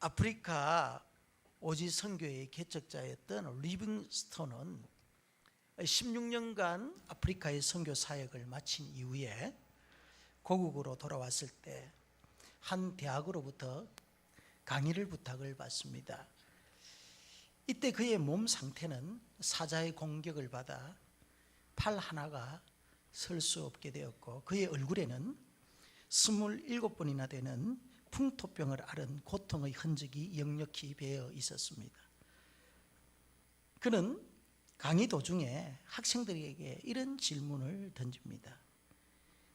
아프리카 오지 선교의 개척자였던 리빙스톤은 16년간 아프리카의 선교 사역을 마친 이후에 고국으로 돌아왔을 때 한 대학으로부터 강의를 부탁을 받습니다. 이때 그의 몸 상태는 사자의 공격을 받아 팔 하나가 설 수 없게 되었고, 그의 얼굴에는 27번이나 되는 풍토병을 앓은 고통의 흔적이 역력히 배어 있었습니다. 그는 강의 도중에 학생들에게 이런 질문을 던집니다.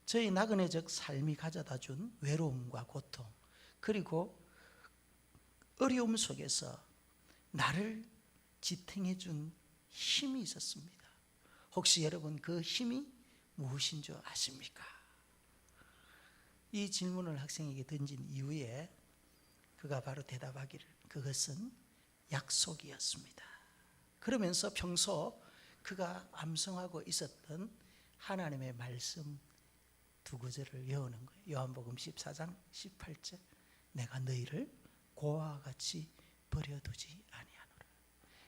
저희 나그네적 삶이 가져다 준 외로움과 고통, 그리고 어려움 속에서 나를 지탱해 준 힘이 있었습니다. 혹시 여러분 그 힘이 무엇인 줄 아십니까? 이 질문을 학생에게 던진 이후에 그가 바로 대답하기를 그것은 약속이었습니다. 그러면서 평소 그가 암송하고 있었던 하나님의 말씀 두 구절을 외우는 거예요. 요한복음 14장 18절, 내가 너희를 고아와 같이 버려두지 아니하노라.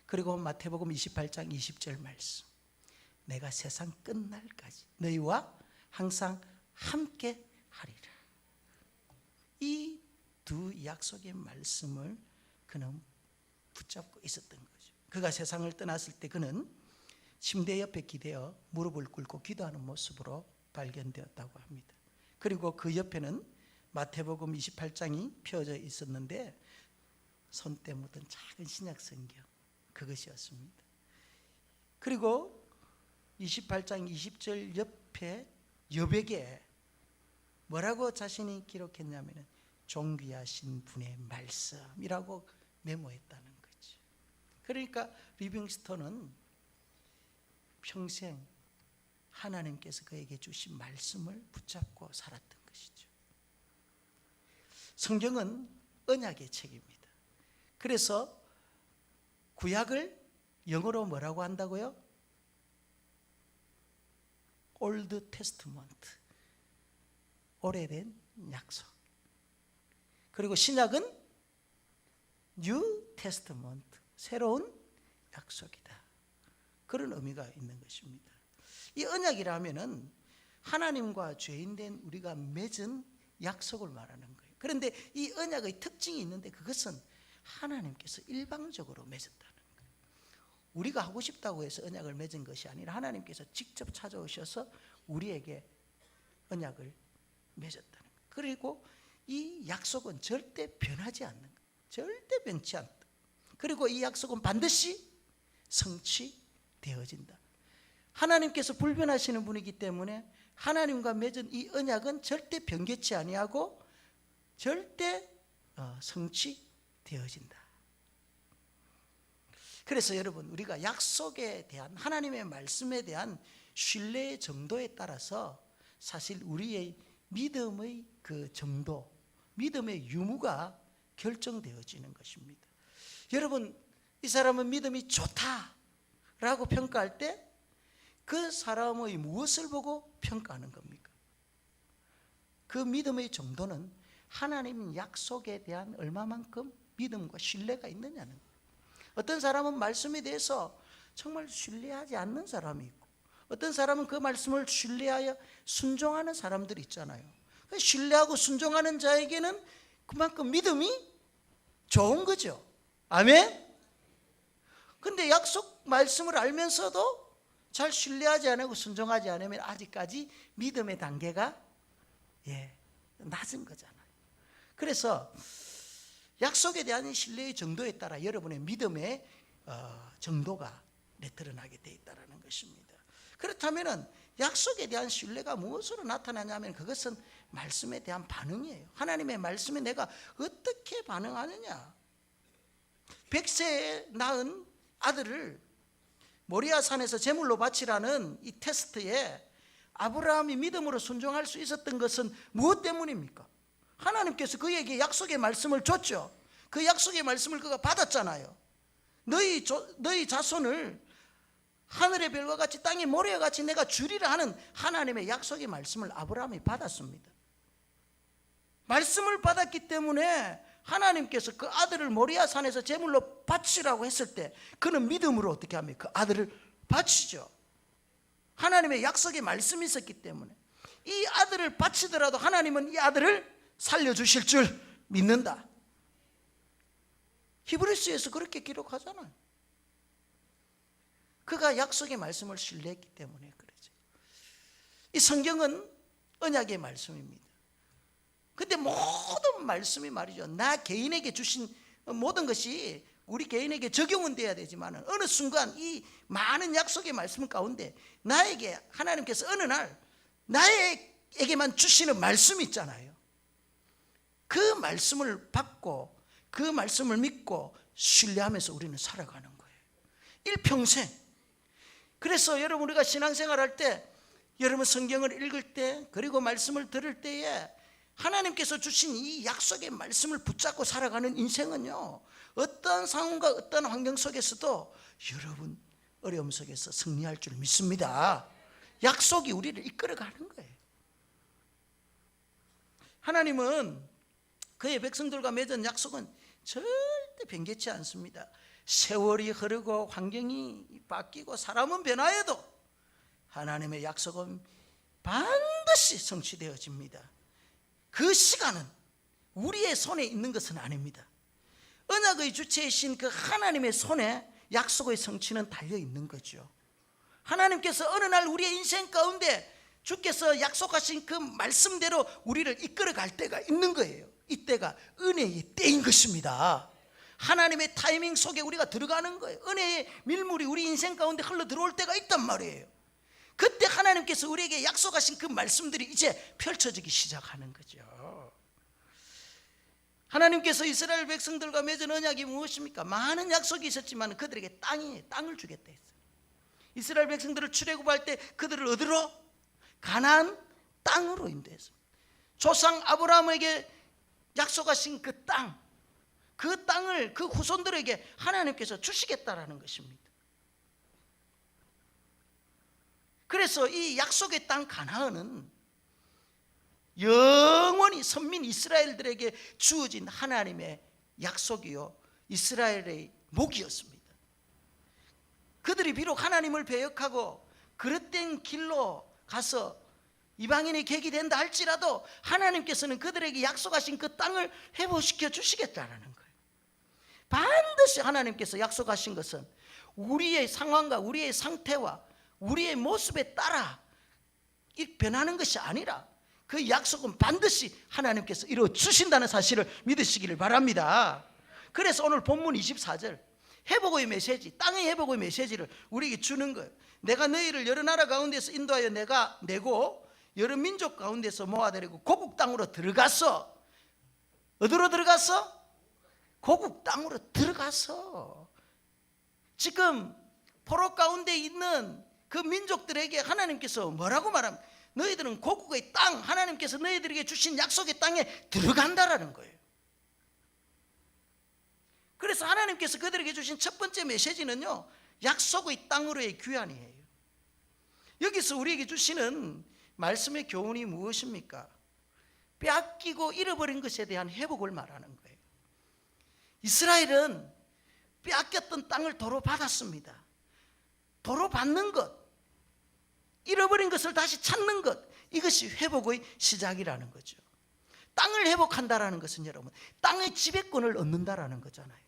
그리고 마태복음 28장 20절 말씀, 내가 세상 끝날까지 너희와 항상 함께 하리라. 이 두 약속의 말씀을 그는 붙잡고 있었던 거죠. 그가 세상을 떠났을 때 그는 침대 옆에 기대어 무릎을 꿇고 기도하는 모습으로 발견되었다고 합니다. 그리고 그 옆에는 마태복음 28장이 펴져 있었는데 손때 묻은 작은 신약 성경, 그것이었습니다. 그리고 28장 20절 옆에 여백에 뭐라고 자신이 기록했냐면 존귀하신 분의 말씀이라고 메모했다는 거죠. 그러니까 리빙스톤은 평생 하나님께서 그에게 주신 말씀을 붙잡고 살았던 것이죠. 성경은 언약의 책입니다. 그래서 구약을 영어로 뭐라고 한다고요? 올드 테스트먼트, 오래된 약속. 그리고 신약은 뉴 테스트먼트, 새로운 약속이다. 그런 의미가 있는 것입니다. 이 언약이라면은 하나님과 죄인된 우리가 맺은 약속을 말하는 거예요. 그런데 이 언약의 특징이 있는데 그것은 하나님께서 일방적으로 맺었다는 거예요. 우리가 하고 싶다고 해서 언약을 맺은 것이 아니라 하나님께서 직접 찾아오셔서 우리에게 언약을 맺었다는 거예요. 그리고 이 약속은 절대 변하지 않는 거예요. 절대 변치 않다. 그리고 이 약속은 반드시 성취되어진다. 하나님께서 불변하시는 분이기 때문에 하나님과 맺은 이 언약은 절대 변개치 아니하고 절대 성취되어진다. 그래서 여러분, 우리가 약속에 대한, 하나님의 말씀에 대한 신뢰의 정도에 따라서 사실 우리의 믿음의 그 정도, 믿음의 유무가 결정되어지는 것입니다. 여러분, 이 사람은 믿음이 좋다라고 평가할 때 그 사람의 무엇을 보고 평가하는 겁니까? 그 믿음의 정도는 하나님 약속에 대한 얼마만큼 믿음과 신뢰가 있느냐는 거예요. 어떤 사람은 말씀에 대해서 정말 신뢰하지 않는 사람이 있고, 어떤 사람은 그 말씀을 신뢰하여 순종하는 사람들이 있잖아요. 신뢰하고 순종하는 자에게는 그만큼 믿음이 좋은 거죠. 아멘? 근데 약속 말씀을 알면서도 잘 신뢰하지 않고 순종하지 않으면 아직까지 믿음의 단계가 낮은 거잖아요. 그래서 약속에 대한 신뢰의 정도에 따라 여러분의 믿음의 정도가 드러나게 돼 있다는 것입니다. 그렇다면 약속에 대한 신뢰가 무엇으로 나타나냐면 그것은 말씀에 대한 반응이에요. 하나님의 말씀에 내가 어떻게 반응하느냐. 100세에 낳은 아들을 모리아 산에서 제물로 바치라는 이 테스트에 아브라함이 믿음으로 순종할 수 있었던 것은 무엇 때문입니까? 하나님께서 그에게 약속의 말씀을 줬죠. 그 약속의 말씀을 그가 받았잖아요. 너희 자손을 하늘의 별과 같이 땅의 모래와 같이 내가 주리라 하는 하나님의 약속의 말씀을 아브라함이 받았습니다. 말씀을 받았기 때문에 하나님께서 그 아들을 모리아 산에서 제물로 바치라고 했을 때 그는 믿음으로 어떻게 합니까? 그 아들을 바치죠. 하나님의 약속의 말씀이 있었기 때문에 이 아들을 바치더라도 하나님은 이 아들을 살려주실 줄 믿는다. 히브리서에서 그렇게 기록하잖아요. 그가 약속의 말씀을 신뢰했기 때문에 그러죠. 이 성경은 언약의 말씀입니다. 근데 모든 말씀이 말이죠, 나 개인에게 주신 모든 것이 우리 개인에게 적용은 돼야 되지만 어느 순간 이 많은 약속의 말씀 가운데 나에게 하나님께서 어느 날 나에게만 주시는 말씀이 있잖아요. 그 말씀을 받고 그 말씀을 믿고 신뢰하면서 우리는 살아가는 거예요, 일평생. 그래서 여러분, 우리가 신앙생활 할 때, 여러분 성경을 읽을 때, 그리고 말씀을 들을 때에 하나님께서 주신 이 약속의 말씀을 붙잡고 살아가는 인생은요, 어떤 상황과 어떤 환경 속에서도 여러분 어려움 속에서 승리할 줄 믿습니다. 약속이 우리를 이끌어가는 거예요. 하나님은 그의 백성들과 맺은 약속은 절대 변개치 않습니다. 세월이 흐르고 환경이 바뀌고 사람은 변화해도 하나님의 약속은 반드시 성취되어집니다. 그 시간은 우리의 손에 있는 것은 아닙니다. 언약의 주체이신 그 하나님의 손에 약속의 성취는 달려있는 거죠. 하나님께서 어느 날 우리의 인생 가운데 주께서 약속하신 그 말씀대로 우리를 이끌어갈 때가 있는 거예요. 이때가 은혜의 때인 것입니다. 하나님의 타이밍 속에 우리가 들어가는 거예요. 은혜의 밀물이 우리 인생 가운데 흘러 들어올 때가 있단 말이에요. 그때 하나님께서 우리에게 약속하신 그 말씀들이 이제 펼쳐지기 시작하는 거죠. 하나님께서 이스라엘 백성들과 맺은 언약이 무엇입니까? 많은 약속이 있었지만 그들에게 땅을 주겠다 했어요. 이스라엘 백성들을 출애굽할 때 그들을 어디로? 가나안 땅으로 인도했습니다. 조상 아브라함에게 약속하신 그 땅을 그 후손들에게 하나님께서 주시겠다라는 것입니다. 그래서 이 약속의 땅 가나안은 영원히 선민 이스라엘들에게 주어진 하나님의 약속이요, 이스라엘의 목이었습니다. 그들이 비록 하나님을 배역하고 그릇된 길로 가서 이방인의 객이 된다 할지라도 하나님께서는 그들에게 약속하신 그 땅을 회복시켜 주시겠다는 거예요. 반드시 하나님께서 약속하신 것은 우리의 상황과 우리의 상태와 우리의 모습에 따라 변하는 것이 아니라 그 약속은 반드시 하나님께서 이루어 주신다는 사실을 믿으시기를 바랍니다. 그래서 오늘 본문 24절 회복의 메시지, 땅의 회복의 메시지를 우리에게 주는 거예요. 내가 너희를 여러 나라 가운데서 인도하여 내가 내고 여러 민족 가운데서 모아들이고 고국 땅으로 들어가서, 어디로 들어가서? 고국 땅으로 들어가서 지금 포로 가운데 있는 그 민족들에게 하나님께서 뭐라고 말합니까? 너희들은 고국의 땅, 하나님께서 너희들에게 주신 약속의 땅에 들어간다라는 거예요. 그래서 하나님께서 그들에게 주신 첫 번째 메시지는요, 약속의 땅으로의 귀환이에요. 여기서 우리에게 주시는 말씀의 교훈이 무엇입니까? 빼앗기고 잃어버린 것에 대한 회복을 말하는 거예요. 이스라엘은 빼앗겼던 땅을 도로 받았습니다. 도로 받는 것, 잃어버린 것을 다시 찾는 것, 이것이 회복의 시작이라는 거죠. 땅을 회복한다라는 것은 여러분, 땅의 지배권을 얻는다라는 거잖아요.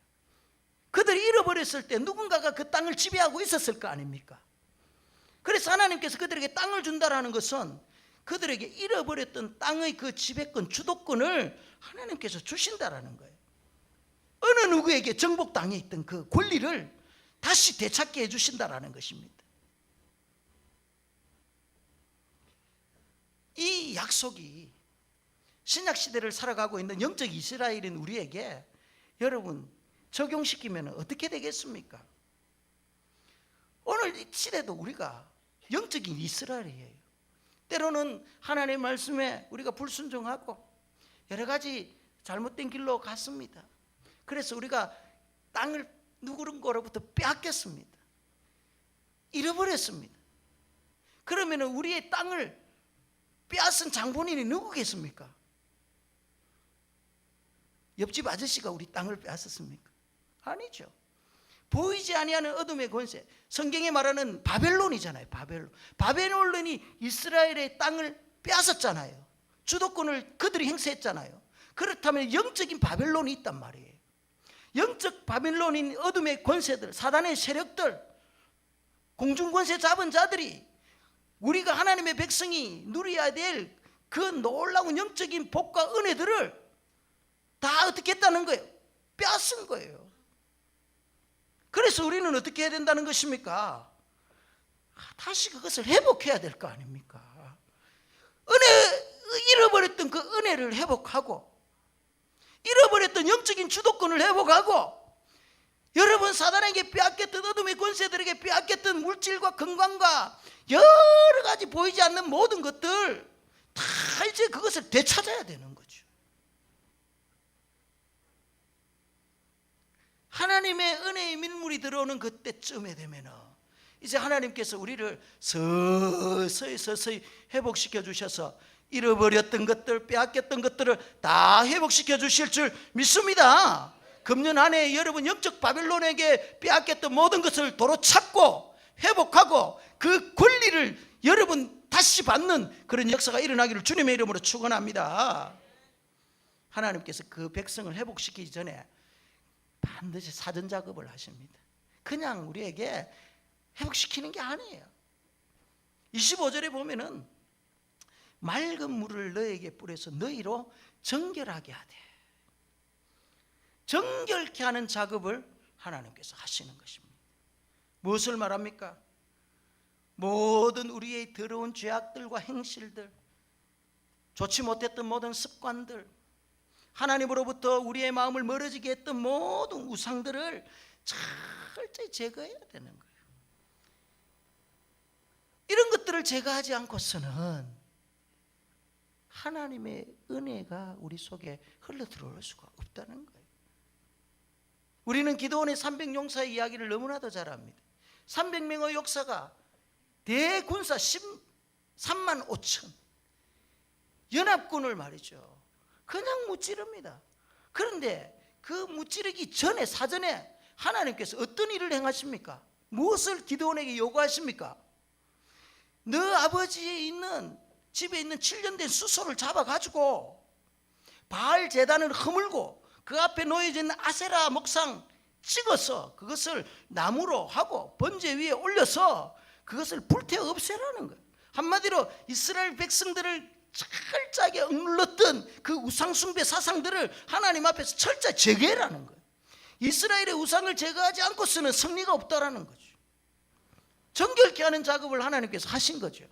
그들이 잃어버렸을 때 누군가가 그 땅을 지배하고 있었을 거 아닙니까? 그래서 하나님께서 그들에게 땅을 준다라는 것은 그들에게 잃어버렸던 땅의 그 지배권, 주도권을 하나님께서 주신다라는 거예요. 어느 누구에게 정복 땅에 있던 그 권리를 다시 되찾게 해주신다라는 것입니다. 이 약속이 신약 시대를 살아가고 있는 영적 이스라엘인 우리에게 여러분 적용시키면 어떻게 되겠습니까? 오늘 이 시대도 우리가 영적인 이스라엘이에요. 때로는 하나님의 말씀에 우리가 불순종하고 여러 가지 잘못된 길로 갔습니다. 그래서 우리가 땅을 누구로부터 빼앗겼습니다. 잃어버렸습니다. 그러면 우리의 땅을 빼앗은 장본인이 누구겠습니까? 옆집 아저씨가 우리 땅을 빼앗았습니까? 아니죠. 보이지 아니하는 어둠의 권세, 성경에 말하는 바벨론이잖아요. 바벨론이 이스라엘의 땅을 빼앗았잖아요. 주도권을 그들이 행사했잖아요. 그렇다면 영적인 바벨론이 있단 말이에요. 영적 바벨론인 어둠의 권세들, 사단의 세력들, 공중권세 잡은 자들이 우리가 하나님의 백성이 누려야 될 그 놀라운 영적인 복과 은혜들을 다 어떻게 했다는 거예요? 빼앗은 거예요. 그래서 우리는 어떻게 해야 된다는 것입니까? 다시 그것을 회복해야 될 거 아닙니까? 잃어버렸던 그 은혜를 회복하고, 잃어버렸던 영적인 주도권을 회복하고, 여러분 사단에게 빼앗겼던 어둠의 권세들에게 빼앗겼던 물질과 건강과 여러 가지 보이지 않는 모든 것들 다 이제 그것을 되찾아야 되는 거죠. 하나님의 은혜의 밀물이 들어오는 그때쯤에 되면은 이제 하나님께서 우리를 서서히 회복시켜 주셔서 잃어버렸던 것들, 빼앗겼던 것들을 다 회복시켜 주실 줄 믿습니다. 금년 한 해 여러분 영적 바벨론에게 빼앗겼던 모든 것을 도로 찾고 회복하고 그 권리를 여러분 다시 받는 그런 역사가 일어나기를 주님의 이름으로 축원합니다. 하나님께서 그 백성을 회복시키기 전에 반드시 사전 작업을 하십니다. 그냥 우리에게 회복시키는 게 아니에요. 25절에 보면은 맑은 물을 너에게 뿌려서 너희로 정결하게 하되, 정결케 하는 작업을 하나님께서 하시는 것입니다. 무엇을 말합니까? 모든 우리의 더러운 죄악들과 행실들, 좋지 못했던 모든 습관들, 하나님으로부터 우리의 마음을 멀어지게 했던 모든 우상들을 철저히 제거해야 되는 거예요. 이런 것들을 제거하지 않고서는 하나님의 은혜가 우리 속에 흘러 들어올 수가 없다는 거예요. 우리는 기도원의 300용사의 이야기를 너무나도 잘 압니다. 300명의 용사가 대군사 13만 5천 연합군을 말이죠, 그냥 무찌릅니다. 그런데 그 무찌르기 전에 사전에 하나님께서 어떤 일을 행하십니까? 무엇을 기드온에게 요구하십니까? 너 아버지에 있는 집에 있는 7년 된 수소를 잡아가지고 바알 제단을 허물고 그 앞에 놓여져 있는 아세라 목상 찍어서 그것을 나무로 하고 번제 위에 올려서 그것을 불태워 없애라는 거예요. 한마디로 이스라엘 백성들을 철저하게 억눌렀던 그 우상숭배 사상들을 하나님 앞에서 철저히 제거해라는 거예요. 이스라엘의 우상을 제거하지 않고서는 승리가 없다라는 거죠. 정결케 하는 작업을 하나님께서 하신 거죠.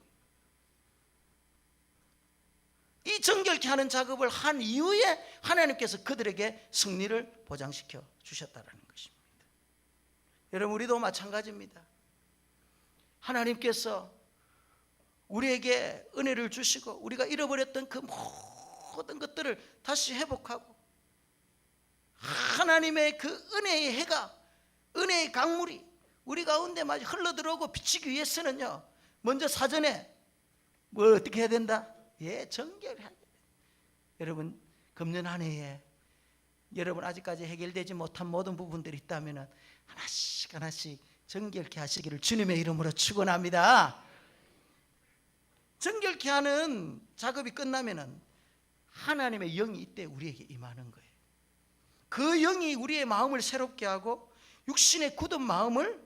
이 정결케 하는 작업을 한 이후에 하나님께서 그들에게 승리를 보장시켜 주셨다라는 것입니다. 여러분, 우리도 마찬가지입니다. 하나님께서 우리에게 은혜를 주시고 우리가 잃어버렸던 그 모든 것들을 다시 회복하고 하나님의 그 은혜의 해가, 은혜의 강물이 우리 가운데 마치 흘러들어오고 비치기 위해서는요, 먼저 사전에 뭘 어떻게 해야 된다? 정결해야 돼요. 여러분, 금년 한 해에 여러분 아직까지 해결되지 못한 모든 부분들이 있다면 하나씩 정결케 하시기를 주님의 이름으로 축원합니다. 정결케 하는 작업이 끝나면 하나님의 영이 이때 우리에게 임하는 거예요. 그 영이 우리의 마음을 새롭게 하고 육신의 굳은 마음을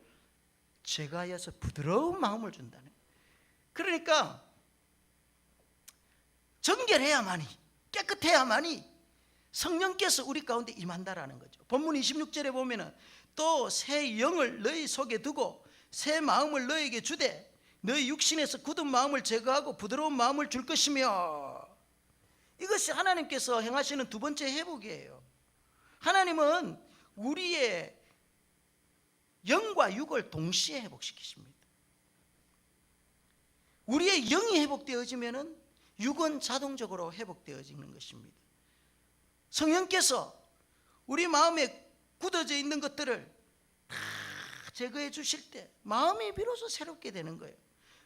제거하여서 부드러운 마음을 준다는 거예요. 그러니까 정결해야만이, 깨끗해야만이 성령께서 우리 가운데 임한다라는 거죠. 본문 26절에 보면은 또 새 영을 너희 속에 두고 새 마음을 너희에게 주되 너희 육신에서 굳은 마음을 제거하고 부드러운 마음을 줄 것이며, 이것이 하나님께서 행하시는 두 번째 회복이에요. 하나님은 우리의 영과 육을 동시에 회복시키십니다. 우리의 영이 회복되어지면 육은 자동적으로 회복되어지는 것입니다. 성령께서 우리 마음에 굳어져 있는 것들을 다 제거해 주실 때 마음이 비로소 새롭게 되는 거예요.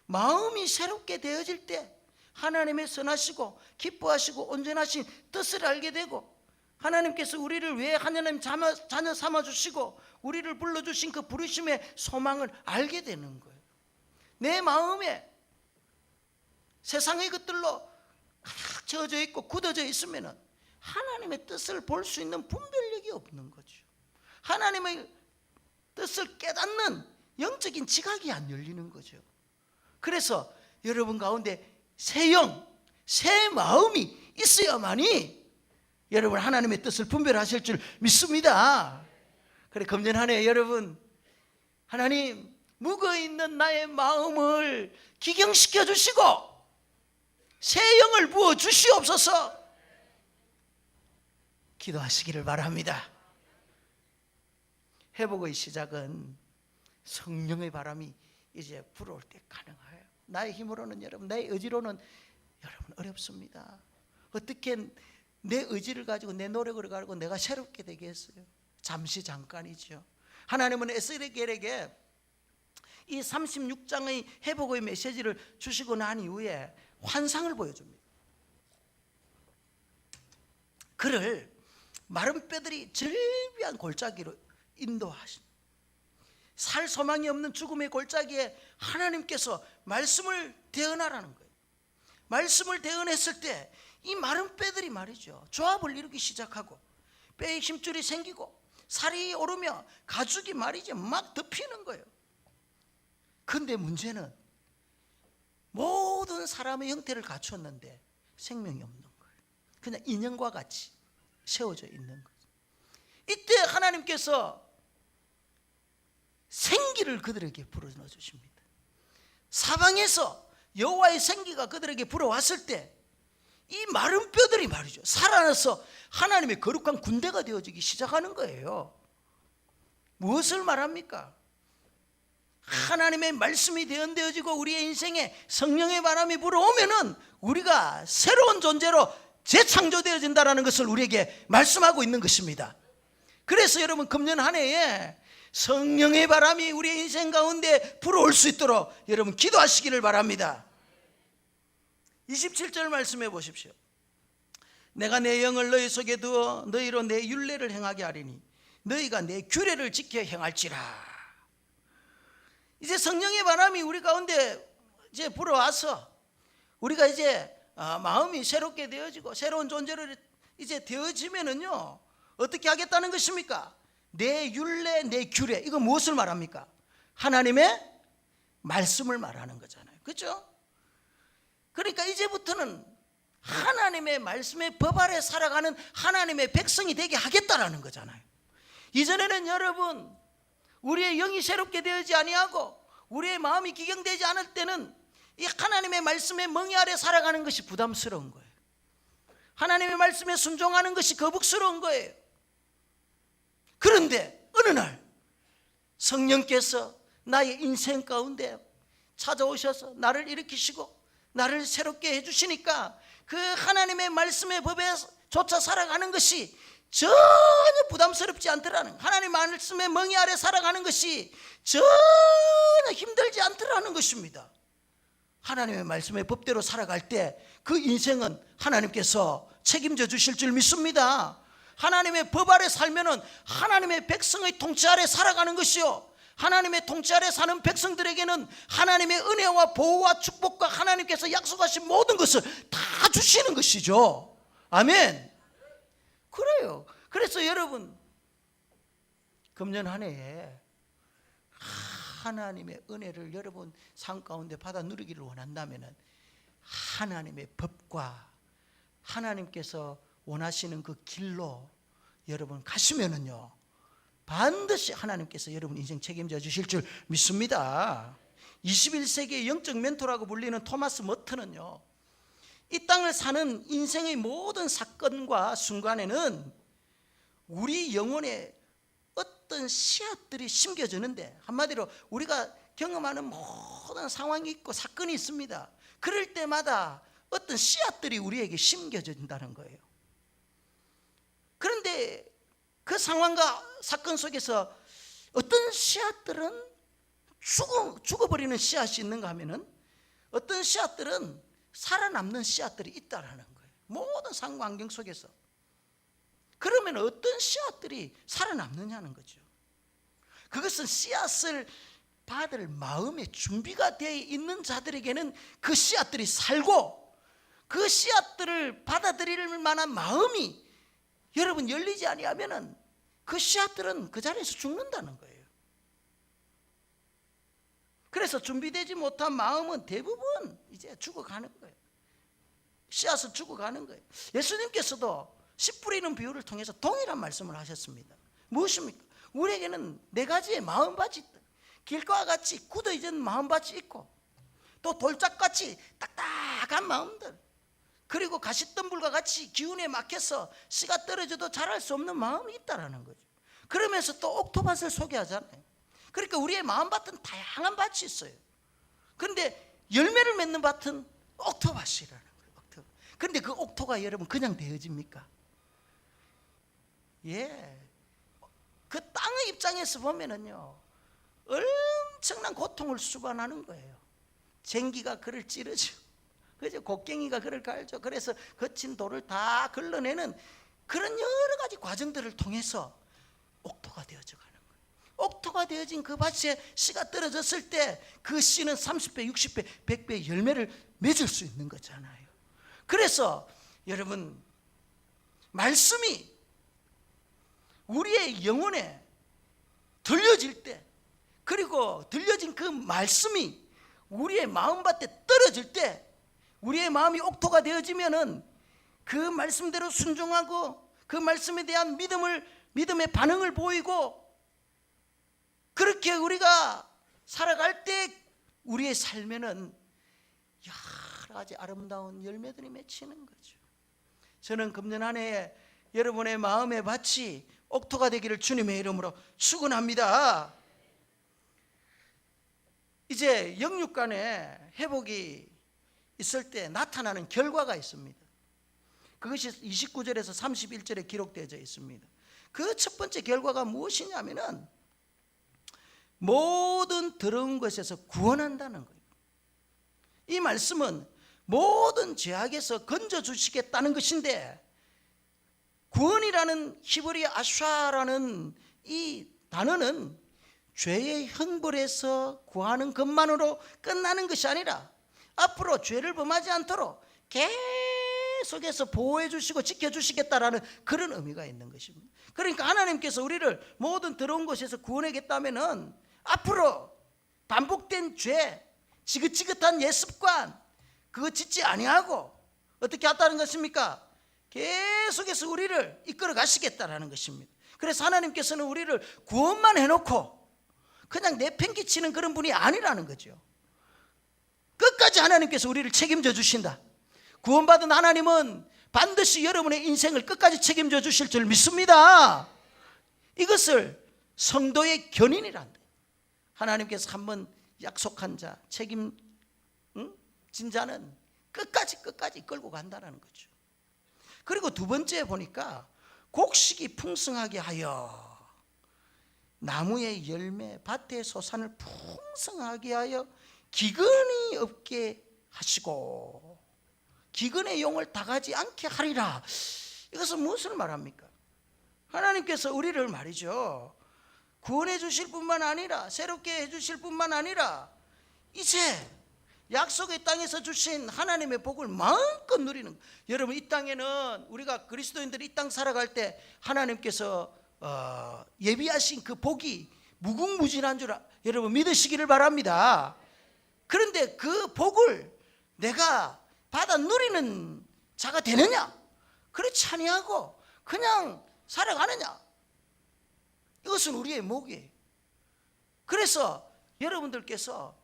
마음이 새롭게 되어질 때 하나님의 선하시고 기뻐하시고 온전하신 뜻을 알게 되고 하나님께서 우리를 왜 하나님 자녀 삼아주시고 우리를 불러주신 그 부르심의 소망을 알게 되는 거예요. 내 마음에 세상의 것들로 가득 채워져 있고 굳어져 있으면 하나님의 뜻을 볼 수 있는 분별력이 없는 거죠. 하나님의 뜻을 깨닫는 영적인 지각이 안 열리는 거죠. 그래서 여러분 가운데 새 영, 새 마음이 있어야만이 여러분 하나님의 뜻을 분별하실 줄 믿습니다. 그래, 금년 한 해 여러분, 하나님 묵어있는 나의 마음을 기경시켜 주시고 새 영을 부어 주시옵소서 기도하시기를 바랍니다. 회복의 시작은 성령의 바람이 이제 불어올 때 가능해요. 나의 힘으로는 여러분, 나의 의지로는 여러분 어렵습니다. 어떻게 내 의지를 가지고 내 노력을 가지고 내가 새롭게 되겠어요? 잠시 잠깐이죠. 하나님은 에스겔에게 이 36장의 회복의 메시지를 주시고 난 이후에 환상을 보여줍니다. 그를 마른 뼈들이 절비한 골짜기로 인도하십니다. 살 소망이 없는 죽음의 골짜기에 하나님께서 말씀을 대언하라는 거예요. 말씀을 대언했을 때 이 마른 뼈들이 말이죠, 조합을 이루기 시작하고 뼈에 힘줄이 생기고 살이 오르며 가죽이 말이죠 막 덮이는 거예요. 그런데 문제는 모든 사람의 형태를 갖추었는데 생명이 없는 거예요. 그냥 인형과 같이 세워져 있는 거죠. 이때 하나님께서 생기를 그들에게 불어넣어 주십니다. 사방에서 여호와의 생기가 그들에게 불어왔을 때 이 마른 뼈들이 말이죠 살아나서 하나님의 거룩한 군대가 되어지기 시작하는 거예요. 무엇을 말합니까? 하나님의 말씀이 대언되어지고 우리의 인생에 성령의 바람이 불어오면은 우리가 새로운 존재로 재창조되어진다는 것을 우리에게 말씀하고 있는 것입니다. 그래서 여러분 금년 한 해에 성령의 바람이 우리의 인생 가운데 불어올 수 있도록 여러분 기도하시기를 바랍니다. 27절 말씀해 보십시오. 내가 내 영을 너희 속에 두어 너희로 내 율례를 행하게 하리니 너희가 내 규례를 지켜 행할지라. 이제 성령의 바람이 우리 가운데 이제 불어와서 우리가 이제 마음이 새롭게 되어지고 새로운 존재로 이제 되어지면은요 어떻게 하겠다는 것입니까? 내 율례, 내 규례, 이거 무엇을 말합니까? 하나님의 말씀을 말하는 거잖아요. 그렇죠? 그러니까 이제부터는 하나님의 말씀의 법 아래 살아가는 하나님의 백성이 되게 하겠다라는 거잖아요. 이전에는 여러분 우리의 영이 새롭게 되지 아니하고 우리의 마음이 기경되지 않을 때는 이 하나님의 말씀의 멍에 아래 살아가는 것이 부담스러운 거예요. 하나님의 말씀에 순종하는 것이 거북스러운 거예요. 그런데 어느 날 성령께서 나의 인생 가운데 찾아오셔서 나를 일으키시고 나를 새롭게 해주시니까 그 하나님의 말씀의 법에 쫓아 살아가는 것이 전혀 부담스럽지 않더라는, 하나님의 말씀의 멍에 아래 살아가는 것이 전혀 힘들지 않더라는 것입니다. 하나님의 말씀의 법대로 살아갈 때 그 인생은 하나님께서 책임져 주실 줄 믿습니다. 하나님의 법 아래 살면은 하나님의 백성의 통치 아래 살아가는 것이요, 하나님의 통치 아래 사는 백성들에게는 하나님의 은혜와 보호와 축복과 하나님께서 약속하신 모든 것을 다 주시는 것이죠. 아멘. 그래요. 그래서 여러분 금년 한 해에 하나님의 은혜를 여러분 삶 가운데 받아 누리기를 원한다면 하나님의 법과 하나님께서 원하시는 그 길로 여러분 가시면은요 반드시 하나님께서 여러분 인생 책임져 주실 줄 믿습니다. 21세기의 영적 멘토라고 불리는 토마스 머튼은요, 이 땅을 사는 인생의 모든 사건과 순간에는 우리 영혼에 어떤 씨앗들이 심겨지는데, 한마디로 우리가 경험하는 모든 상황이 있고 사건이 있습니다. 그럴 때마다 어떤 씨앗들이 우리에게 심겨진다는 거예요. 그런데 그 상황과 사건 속에서 어떤 씨앗들은 죽어버리는 씨앗이 있는가 하면은 어떤 씨앗들은 살아남는 씨앗들이 있다라는 거예요. 모든 상황 환경 속에서. 그러면 어떤 씨앗들이 살아남느냐는 거죠. 그것은 씨앗을 받을 마음의 준비가 되어 있는 자들에게는 그 씨앗들이 살고, 그 씨앗들을 받아들일 만한 마음이 여러분 열리지 아니하면은 그 씨앗들은 그 자리에서 죽는다는 거예요. 그래서 준비되지 못한 마음은 대부분 이제 죽어가는 거예요. 씨앗은 죽어가는 거예요. 예수님께서도 씨 뿌리는 비유를 통해서 동일한 말씀을 하셨습니다. 무엇입니까? 우리에게는 네 가지의 마음밭이 있다. 길과 같이 굳어있는 마음밭이 있고, 또 돌짝같이 딱딱한 마음들, 그리고 가시덤불과 같이 기운에 막혀서 씨가 떨어져도 자랄 수 없는 마음이 있다라는 거죠. 그러면서 또 옥토밭을 소개하잖아요. 그러니까 우리의 마음밭은 다양한 밭이 있어요. 그런데 열매를 맺는 밭은 옥토밭이라는 거예요. 옥토. 그런데 그 옥토가 여러분 그냥 되어집니까? 예. 그 땅의 입장에서 보면은요, 엄청난 고통을 수반하는 거예요. 쟁기가 그를 찌르죠. 그죠? 곡괭이가 그를 갈죠. 그래서 거친 돌을 다 걸러내는 그런 여러 가지 과정들을 통해서 옥토가 되어져 가는 거예요. 옥토가 되어진 그 밭에 씨가 떨어졌을 때 그 씨는 30배, 60배, 100배의 열매를 맺을 수 있는 거잖아요. 그래서 여러분, 말씀이 우리의 영혼에 들려질 때, 그리고 들려진 그 말씀이 우리의 마음밭에 떨어질 때, 우리의 마음이 옥토가 되어지면은 그 말씀대로 순종하고 그 말씀에 대한 믿음의 반응을 보이고, 그렇게 우리가 살아갈 때 우리의 삶에는 여러 가지 아름다운 열매들이 맺히는 거죠. 저는 금년 한 해에 여러분의 마음의 밭이 옥토가 되기를 주님의 이름으로 축원합니다. 이제 영육간에 회복이 있을 때 나타나는 결과가 있습니다. 그것이 29절에서 31절에 기록되어 있습니다. 그 첫 번째 결과가 무엇이냐면은 모든 더러운 것에서 구원한다는 거예요. 이 말씀은 모든 죄악에서 건져주시겠다는 것인데, 구원이라는 히브리 아샤라는 이 단어는 죄의 형벌에서 구하는 것만으로 끝나는 것이 아니라 앞으로 죄를 범하지 않도록 계속해서 보호해 주시고 지켜주시겠다라는 그런 의미가 있는 것입니다. 그러니까 하나님께서 우리를 모든 더러운 것에서 구원하겠다면은 앞으로 반복된 죄, 지긋지긋한 옛습관, 그거 짓지 아니하고 어떻게 하다는 것입니까? 계속해서 우리를 이끌어 가시겠다라는 것입니다. 그래서 하나님께서는 우리를 구원만 해놓고 그냥 내팽개치는 그런 분이 아니라는 거죠. 끝까지 하나님께서 우리를 책임져 주신다. 구원받은 하나님은 반드시 여러분의 인생을 끝까지 책임져 주실 줄 믿습니다. 이것을 성도의 견인이란다. 하나님께서 한번 약속한 자, 책임진 자는 끝까지 끌고 간다는 거죠. 그리고 두 번째 보니까 곡식이 풍성하게 하여, 나무의 열매, 밭의 소산을 풍성하게 하여 기근이 없게 하시고 기근의 용을 당하지 않게 하리라. 이것은 무엇을 말합니까? 하나님께서 우리를 말이죠, 구원해 주실 뿐만 아니라, 새롭게 해 주실 뿐만 아니라 이제 약속의 땅에서 주신 하나님의 복을 마음껏 누리는, 여러분 이 땅에는 우리가 그리스도인들이 이 땅 살아갈 때 하나님께서 예비하신 그 복이 무궁무진한 줄 여러분 믿으시기를 바랍니다. 그런데 그 복을 내가 받아 누리는 자가 되느냐? 그렇지 아니하고 그냥 살아가느냐? 이것은 우리의 목이에요. 그래서 여러분들께서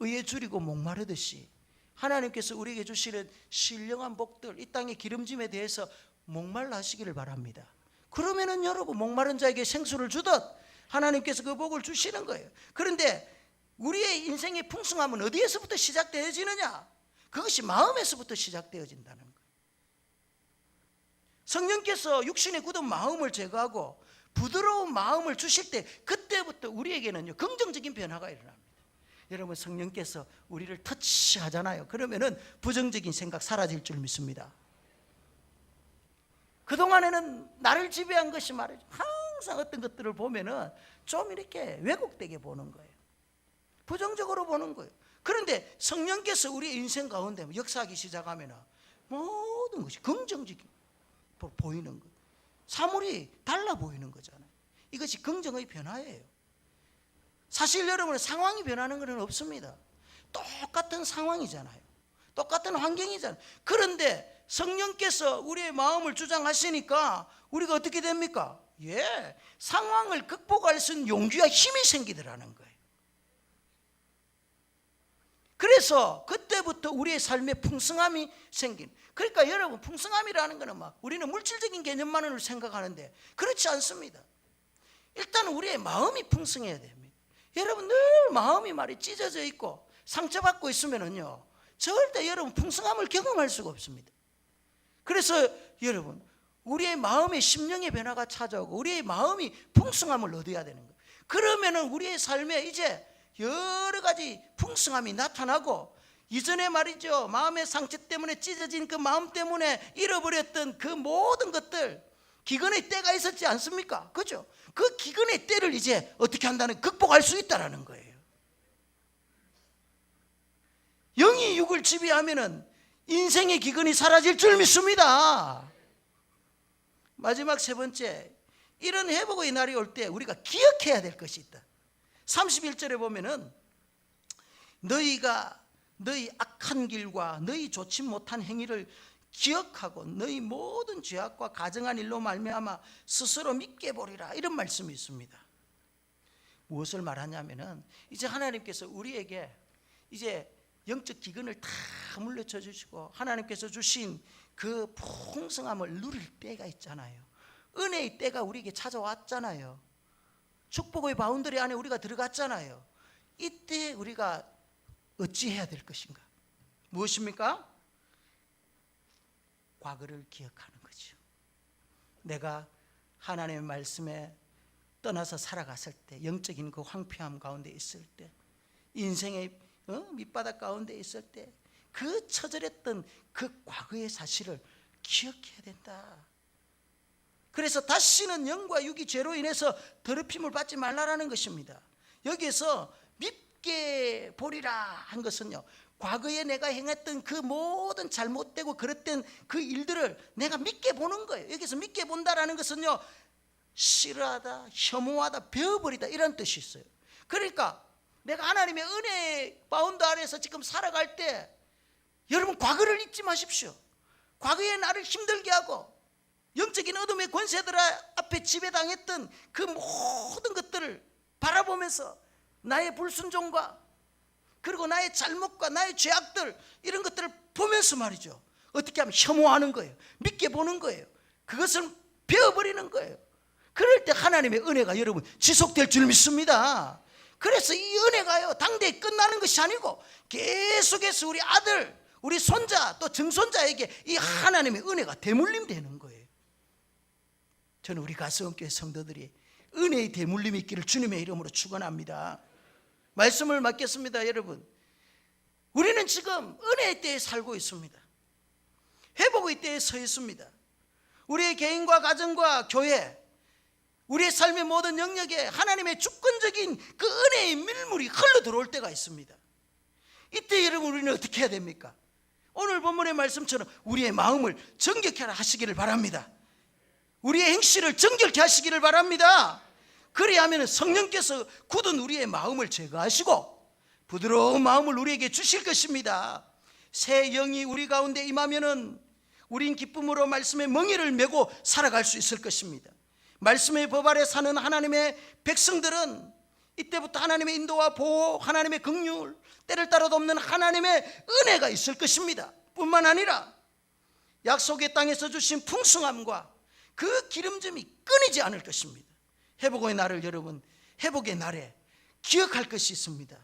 의에 줄이고 목마르듯이 하나님께서 우리에게 주시는 신령한 복들, 이 땅의 기름짐에 대해서 목말라 하시기를 바랍니다. 그러면은 여러분 목마른 자에게 생수를 주듯 하나님께서 그 복을 주시는 거예요. 그런데 우리의 인생의 풍성함은 어디에서부터 시작되어지느냐? 그것이 마음에서부터 시작되어진다는 거예요. 성령께서 육신의 굳은 마음을 제거하고 부드러운 마음을 주실 때 그때부터 우리에게는요 긍정적인 변화가 일어납니다. 여러분 성령께서 우리를 터치하잖아요. 그러면은 부정적인 생각 사라질 줄 믿습니다. 그동안에는 나를 지배한 것이 말이죠. 항상 어떤 것들을 보면은 좀 이렇게 왜곡되게 보는 거예요. 부정적으로 보는 거예요. 그런데 성령께서 우리 인생 가운데 역사하기 시작하면 모든 것이 긍정적인 보이는 거예요. 사물이 달라 보이는 거잖아요. 이것이 긍정의 변화예요. 사실 여러분, 상황이 변하는 것은 없습니다. 똑같은 상황이잖아요. 똑같은 환경이잖아요. 그런데 성령께서 우리의 마음을 주장하시니까 우리가 어떻게 됩니까? 상황을 극복할 수 있는 용기와 힘이 생기더라는 거예요. 그래서 그때부터 우리의 삶에 풍성함이 생긴. 그러니까 여러분, 풍성함이라는 것은 우리는 물질적인 개념만을 생각하는데 그렇지 않습니다. 일단 우리의 마음이 풍성해야 됩니다. 여러분, 늘 마음이 찢어져 있고 상처받고 있으면은요, 절대 여러분 풍성함을 경험할 수가 없습니다. 그래서 여러분, 우리의 마음의 심령의 변화가 찾아오고 우리의 마음이 풍성함을 얻어야 되는 거예요. 그러면은 우리의 삶에 이제 여러 가지 풍성함이 나타나고, 이전에 말이죠, 마음의 상처 때문에 찢어진 그 마음 때문에 잃어버렸던 그 모든 것들, 기근의 때가 있었지 않습니까? 그죠? 그 기근의 때를 이제 어떻게 한다는, 극복할 수 있다라는 거예요. 영이 육을 지배하면은 인생의 기근이 사라질 줄 믿습니다. 마지막 세 번째, 이런 회복의 날이 올 때 우리가 기억해야 될 것이 있다. 31절에 보면은 너희가 너희 악한 길과 너희 좋지 못한 행위를 기억하고 너희 모든 죄악과 가증한 일로 말미암아 스스로 믿게 보리라, 이런 말씀이 있습니다. 무엇을 말하냐면은 이제 하나님께서 우리에게 이제 영적 기근을 다 물려쳐 주시고 하나님께서 주신 그 풍성함을 누릴 때가 있잖아요. 은혜의 때가 우리에게 찾아왔잖아요. 축복의 바운더리 안에 우리가 들어갔잖아요. 이때 우리가 어찌해야 될 것인가? 무엇입니까? 과거를 기억하는 거죠. 내가 하나님의 말씀에 떠나서 살아갔을 때, 영적인 그 황폐함 가운데 있을 때, 인생의 밑바닥 가운데 있을 때 그 처절했던 그 과거의 사실을 기억해야 된다. 그래서 다시는 영과 육이 죄로 인해서 더럽힘을 받지 말라라는 것입니다. 여기에서 믿게 보리라 한 것은요, 과거에 내가 행했던 그 모든 잘못되고 그랬던 그 일들을 내가 믿게 보는 거예요. 여기서 믿게 본다라는 것은요, 싫어하다, 혐오하다, 베어버리다, 이런 뜻이 있어요. 그러니까 내가 하나님의 은혜 바운드 안에서 지금 살아갈 때 여러분, 과거를 잊지 마십시오. 과거에 나를 힘들게 하고 영적인 어둠의 권세들 앞에 지배당했던 그 모든 것들을 바라보면서 나의 불순종과 그리고 나의 잘못과 나의 죄악들, 이런 것들을 보면서 말이죠, 어떻게 하면 혐오하는 거예요. 믿게 보는 거예요. 그것을 베어버리는 거예요. 그럴 때 하나님의 은혜가 여러분 지속될 줄 믿습니다. 그래서 이 은혜가요, 당대에 끝나는 것이 아니고 계속해서 우리 아들, 우리 손자, 또 증손자에게 이 하나님의 은혜가 대물림 되는 거예요. 저는 우리 가스원교회 성도들이 은혜의 대물림이 있기를 주님의 이름으로 축원합니다. 말씀을 맡겠습니다. 여러분, 우리는 지금 은혜의 때에 살고 있습니다. 회복의 때에 서 있습니다. 우리의 개인과 가정과 교회, 우리의 삶의 모든 영역에 하나님의 주권적인 그 은혜의 밀물이 흘러 들어올 때가 있습니다. 이때 여러분, 우리는 어떻게 해야 됩니까? 오늘 본문의 말씀처럼 우리의 마음을 정결케 하시기를 바랍니다. 우리의 행실을 정결케 하시기를 바랍니다. 그리하면 성령께서 굳은 우리의 마음을 제거하시고 부드러운 마음을 우리에게 주실 것입니다. 새 영이 우리 가운데 임하면은 우린 기쁨으로 말씀의 멍에를 메고 살아갈 수 있을 것입니다. 말씀의 법 아래 사는 하나님의 백성들은 이때부터 하나님의 인도와 보호, 하나님의 긍휼, 때를 따라도 없는 하나님의 은혜가 있을 것입니다. 뿐만 아니라 약속의 땅에서 주신 풍성함과 그 기름짐이 끊이지 않을 것입니다. 회복의 날을 여러분, 회복의 날에 기억할 것이 있습니다.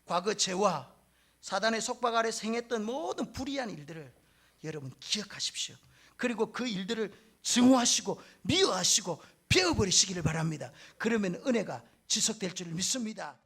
과거 죄와 사단의 속박 아래서 행했던 모든 불의한 일들을 여러분 기억하십시오. 그리고 그 일들을 증오하시고 미워하시고 베어버리시기를 바랍니다. 그러면 은혜가 지속될 줄 믿습니다.